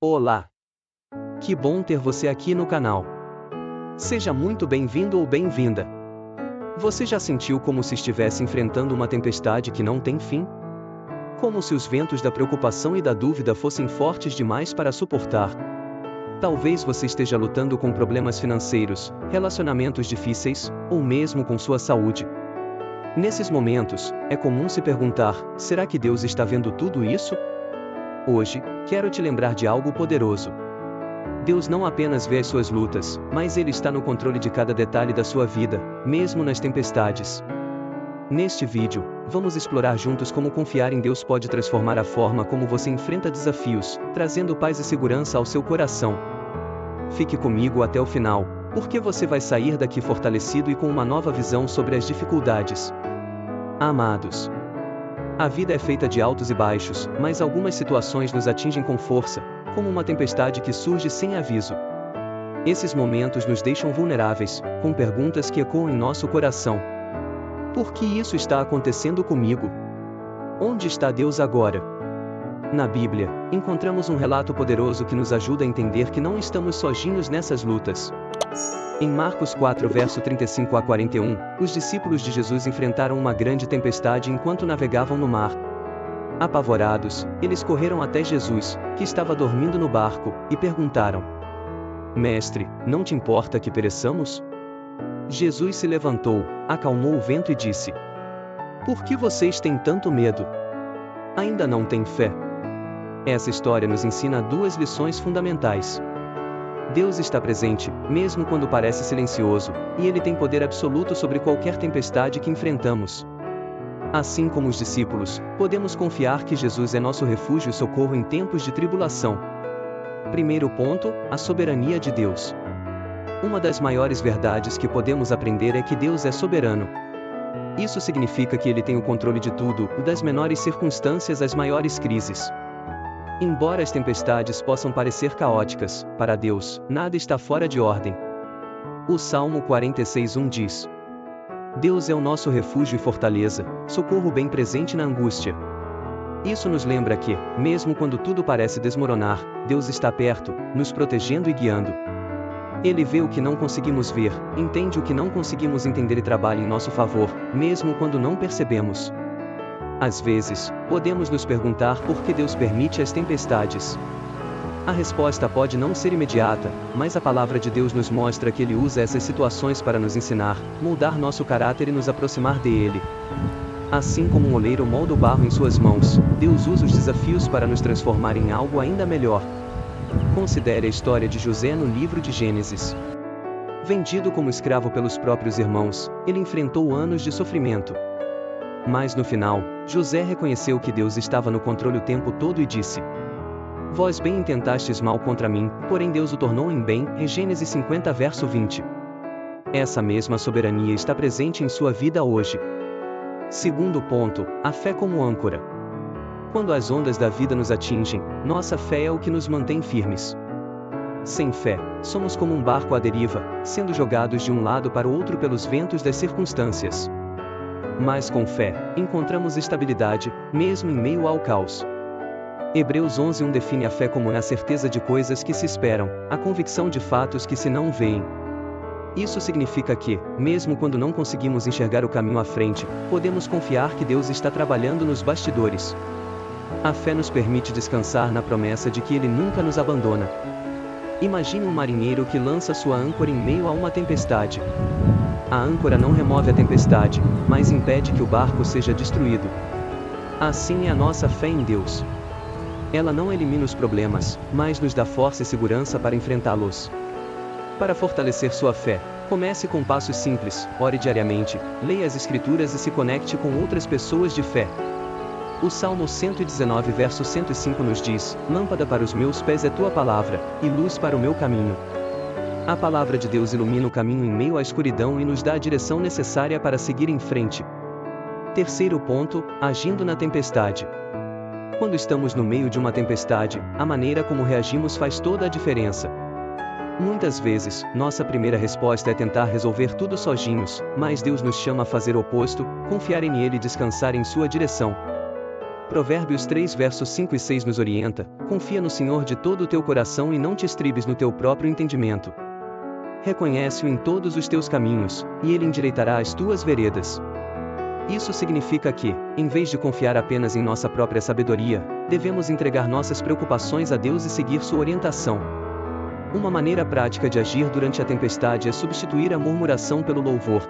Olá! Que bom ter você aqui no canal. Seja muito bem-vindo ou bem-vinda. Você já sentiu como se estivesse enfrentando uma tempestade que não tem fim? Como se os ventos da preocupação e da dúvida fossem fortes demais para suportar? Talvez você esteja lutando com problemas financeiros, relacionamentos difíceis, ou mesmo com sua saúde. Nesses momentos, é comum se perguntar: será que Deus está vendo tudo isso? Hoje, quero te lembrar de algo poderoso. Deus não apenas vê as suas lutas, mas Ele está no controle de cada detalhe da sua vida, mesmo nas tempestades. Neste vídeo, vamos explorar juntos como confiar em Deus pode transformar a forma como você enfrenta desafios, trazendo paz e segurança ao seu coração. Fique comigo até o final, porque você vai sair daqui fortalecido e com uma nova visão sobre as dificuldades. Amados, a vida é feita de altos e baixos, mas algumas situações nos atingem com força, como uma tempestade que surge sem aviso. Esses momentos nos deixam vulneráveis, com perguntas que ecoam em nosso coração. Por que isso está acontecendo comigo? Onde está Deus agora? Na Bíblia, encontramos um relato poderoso que nos ajuda a entender que não estamos sozinhos nessas lutas. Em Marcos 4 verso 35 a 41, os discípulos de Jesus enfrentaram uma grande tempestade enquanto navegavam no mar. Apavorados, eles correram até Jesus, que estava dormindo no barco, e perguntaram: Mestre, não te importa que pereçamos? Jesus se levantou, acalmou o vento e disse: Por que vocês têm tanto medo? Ainda não têm fé? Essa história nos ensina duas lições fundamentais. Deus está presente, mesmo quando parece silencioso, e Ele tem poder absoluto sobre qualquer tempestade que enfrentamos. Assim como os discípulos, podemos confiar que Jesus é nosso refúgio e socorro em tempos de tribulação. Primeiro ponto, a soberania de Deus. Uma das maiores verdades que podemos aprender é que Deus é soberano. Isso significa que Ele tem o controle de tudo, das menores circunstâncias às maiores crises. Embora as tempestades possam parecer caóticas, para Deus, nada está fora de ordem. O Salmo 46:1 diz: Deus é o nosso refúgio e fortaleza, socorro bem presente na angústia. Isso nos lembra que, mesmo quando tudo parece desmoronar, Deus está perto, nos protegendo e guiando. Ele vê o que não conseguimos ver, entende o que não conseguimos entender e trabalha em nosso favor, mesmo quando não percebemos. Às vezes, podemos nos perguntar por que Deus permite as tempestades. A resposta pode não ser imediata, mas a palavra de Deus nos mostra que Ele usa essas situações para nos ensinar, moldar nosso caráter e nos aproximar dele. Assim como um oleiro molda o barro em suas mãos, Deus usa os desafios para nos transformar em algo ainda melhor. Considere a história de José no livro de Gênesis. Vendido como escravo pelos próprios irmãos, ele enfrentou anos de sofrimento. Mas no final, José reconheceu que Deus estava no controle o tempo todo e disse: Vós bem intentastes mal contra mim, porém Deus o tornou em bem, em Gênesis 50 verso 20. Essa mesma soberania está presente em sua vida hoje. Segundo ponto, a fé como âncora. Quando as ondas da vida nos atingem, nossa fé é o que nos mantém firmes. Sem fé, somos como um barco à deriva, sendo jogados de um lado para o outro pelos ventos das circunstâncias. Mas com fé, encontramos estabilidade, mesmo em meio ao caos. Hebreus 11:1 define a fé como a certeza de coisas que se esperam, a convicção de fatos que se não veem. Isso significa que, mesmo quando não conseguimos enxergar o caminho à frente, podemos confiar que Deus está trabalhando nos bastidores. A fé nos permite descansar na promessa de que Ele nunca nos abandona. Imagine um marinheiro que lança sua âncora em meio a uma tempestade. A âncora não remove a tempestade, mas impede que o barco seja destruído. Assim é a nossa fé em Deus. Ela não elimina os problemas, mas nos dá força e segurança para enfrentá-los. Para fortalecer sua fé, comece com passos simples, ore diariamente, leia as Escrituras e se conecte com outras pessoas de fé. O Salmo 119 verso 105 nos diz: Lâmpada para os meus pés é tua palavra, e luz para o meu caminho. A palavra de Deus ilumina o caminho em meio à escuridão e nos dá a direção necessária para seguir em frente. Terceiro ponto, agindo na tempestade. Quando estamos no meio de uma tempestade, a maneira como reagimos faz toda a diferença. Muitas vezes, nossa primeira resposta é tentar resolver tudo sozinhos, mas Deus nos chama a fazer o oposto, confiar em Ele e descansar em sua direção. Provérbios 3 versos 5 e 6 nos orienta: confia no Senhor de todo o teu coração e não te estribes no teu próprio entendimento. Reconhece-o em todos os teus caminhos, e ele endireitará as tuas veredas. Isso significa que, em vez de confiar apenas em nossa própria sabedoria, devemos entregar nossas preocupações a Deus e seguir sua orientação. Uma maneira prática de agir durante a tempestade é substituir a murmuração pelo louvor.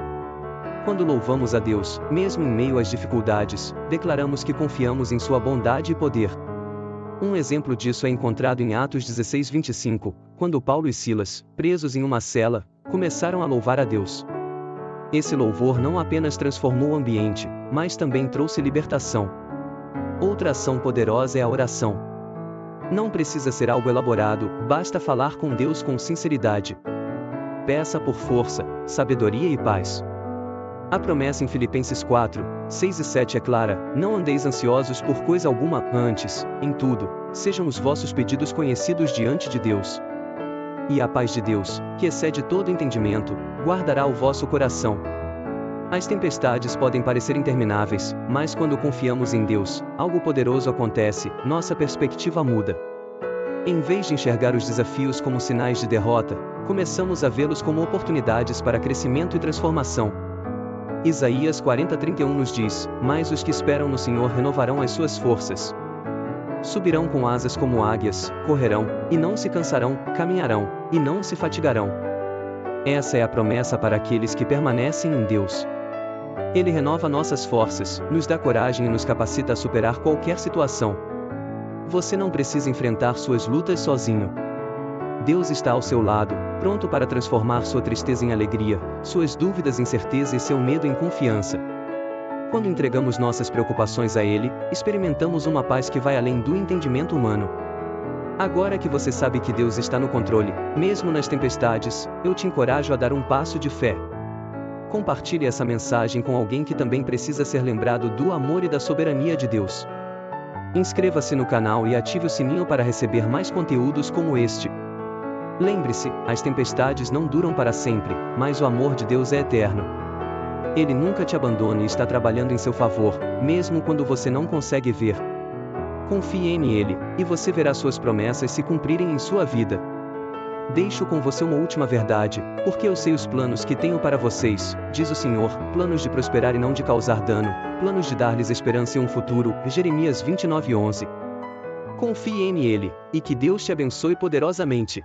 Quando louvamos a Deus, mesmo em meio às dificuldades, declaramos que confiamos em sua bondade e poder. Um exemplo disso é encontrado em Atos 16:25, quando Paulo e Silas, presos em uma cela, começaram a louvar a Deus. Esse louvor não apenas transformou o ambiente, mas também trouxe libertação. Outra ação poderosa é a oração. Não precisa ser algo elaborado, basta falar com Deus com sinceridade. Peça por força, sabedoria e paz. A promessa em Filipenses 4, 6 e 7 é clara: não andeis ansiosos por coisa alguma, antes, em tudo, sejam os vossos pedidos conhecidos diante de Deus. E a paz de Deus, que excede todo entendimento, guardará o vosso coração. As tempestades podem parecer intermináveis, mas quando confiamos em Deus, algo poderoso acontece, nossa perspectiva muda. Em vez de enxergar os desafios como sinais de derrota, começamos a vê-los como oportunidades para crescimento e transformação. Isaías 40:31 nos diz: mas os que esperam no Senhor renovarão as suas forças. Subirão com asas como águias, correrão, e não se cansarão, caminharão, e não se fatigarão. Essa é a promessa para aqueles que permanecem em Deus. Ele renova nossas forças, nos dá coragem e nos capacita a superar qualquer situação. Você não precisa enfrentar suas lutas sozinho. Deus está ao seu lado, pronto para transformar sua tristeza em alegria, suas dúvidas em certeza e seu medo em confiança. Quando entregamos nossas preocupações a Ele, experimentamos uma paz que vai além do entendimento humano. Agora que você sabe que Deus está no controle, mesmo nas tempestades, eu te encorajo a dar um passo de fé. Compartilhe essa mensagem com alguém que também precisa ser lembrado do amor e da soberania de Deus. Inscreva-se no canal e ative o sininho para receber mais conteúdos como este. Lembre-se, as tempestades não duram para sempre, mas o amor de Deus é eterno. Ele nunca te abandona e está trabalhando em seu favor, mesmo quando você não consegue ver. Confie nele, e você verá suas promessas se cumprirem em sua vida. Deixo com você uma última verdade: porque eu sei os planos que tenho para vocês, diz o Senhor, planos de prosperar e não de causar dano, planos de dar-lhes esperança e um futuro. Jeremias 29:11. Confie nele, e que Deus te abençoe poderosamente.